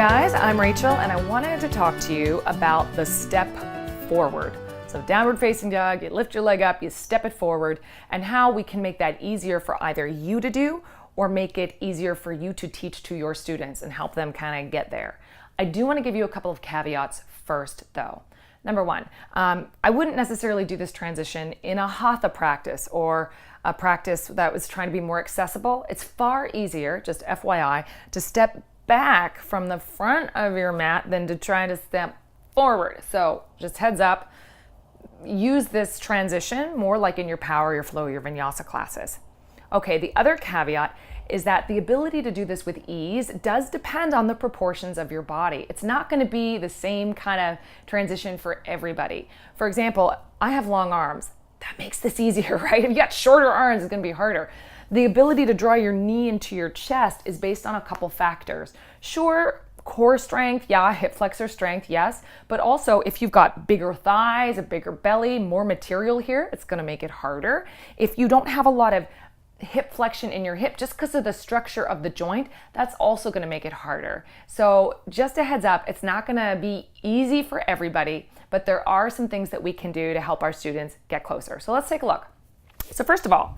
guys, I'm Rachel and I wanted to talk to you about the step forward. So downward facing dog, you lift your leg up, you step it forward, and how we can make that easier for either you to do or make it easier for you to teach to your students and help them kind of get there. I do want to give you a couple of caveats first though. Number one, I wouldn't necessarily do this transition in a hatha practice or a practice that was trying to be more accessible. It's far easier, just FYI, to step back from the front of your mat than to try to step forward. So just heads up, use this transition more like in your power, your flow, your vinyasa classes. Okay, the other caveat is that the ability to do this with ease does depend on the proportions of your body. It's not going to be the same kind of transition for everybody. For example, I have long arms. That makes this easier, right? If you got shorter arms, it's going to be harder. The ability to draw your knee into your chest is based on a couple factors. Sure, core strength, yeah, hip flexor strength, yes, but also if you've got bigger thighs, a bigger belly, more material here, it's going to make it harder. If you don't have a lot of hip flexion in your hip just because of the structure of the joint, that's also going to make it harder. So just a heads up, it's not going to be easy for everybody, but there are some things that we can do to help our students get closer. So let's take a look. So first of all,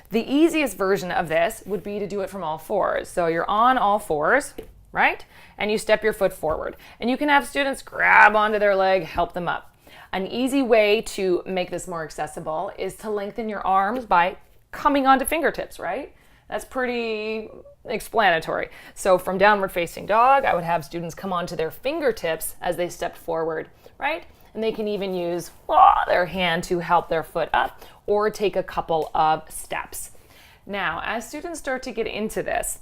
the easiest version of this would be to do it from all fours. So you're on all fours, right? And you step your foot forward. And you can have students grab onto their leg, help them up. An easy way to make this more accessible is to lengthen your arms by coming onto fingertips, right? That's pretty explanatory. So from downward facing dog, I would have students come onto their fingertips as they step forward, right? And they can even use their hand to help their foot up or take a couple of steps. Now, as students start to get into this,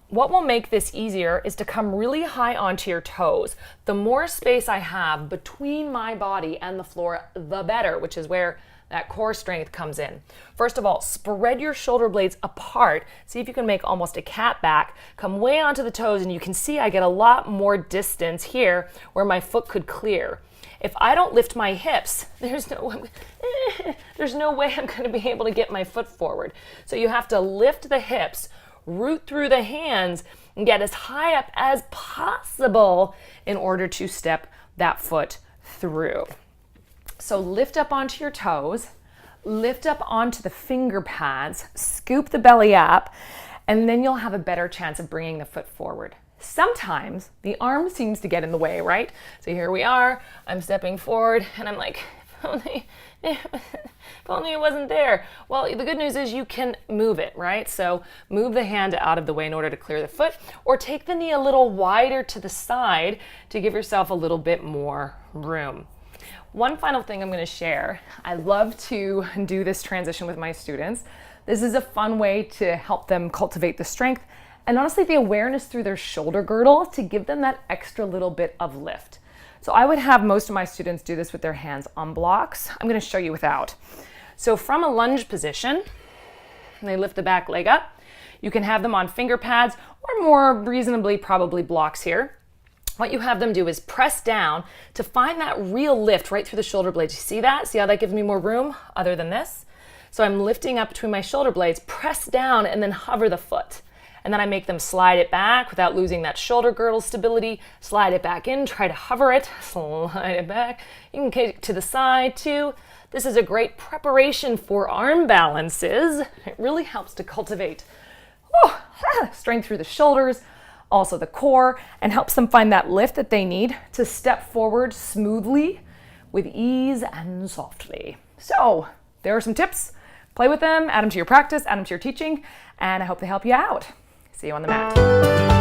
what will make this easier is to come really high onto your toes. The more space I have between my body and the floor, the better, which is where that core strength comes in. First of all, spread your shoulder blades apart. See if you can make almost a cat back. Come way onto the toes and you can see I get a lot more distance here where my foot could clear. If I don't lift my hips, there's no way I'm going to be able to get my foot forward. So you have to lift the hips, root through the hands, and get as high up as possible in order to step that foot through. So lift up onto your toes, lift up onto the finger pads, scoop the belly up, and then you'll have a better chance of bringing the foot forward. Sometimes the arm seems to get in the way, right? So here we are, I'm stepping forward and I'm like, if only it wasn't there. Well, the good news is you can move it, right? So move the hand out of the way in order to clear the foot, or take the knee a little wider to the side to give yourself a little bit more room. One final thing I'm going to share. I love to do this transition with my students. This is a fun way to help them cultivate the strength and honestly the awareness through their shoulder girdle to give them that extra little bit of lift. So I would have most of my students do this with their hands on blocks. I'm going to show you without. So from a lunge position, they lift the back leg up. You can have them on finger pads or more reasonably probably blocks here. What you have them do is press down to find that real lift right through the shoulder blades. You see that? See how that gives me more room other than this? So I'm lifting up between my shoulder blades, press down, and then hover the foot. And then I make them slide it back without losing that shoulder girdle stability. Slide it back in, try to hover it, slide it back. You can kick to the side too. This is a great preparation for arm balances. It really helps to cultivate strength through the shoulders, also the core, and helps them find that lift that they need to step forward smoothly with ease and softly. So there are some tips. Play with them, add them to your practice, add them to your teaching, and I hope they help you out. See you on the mat.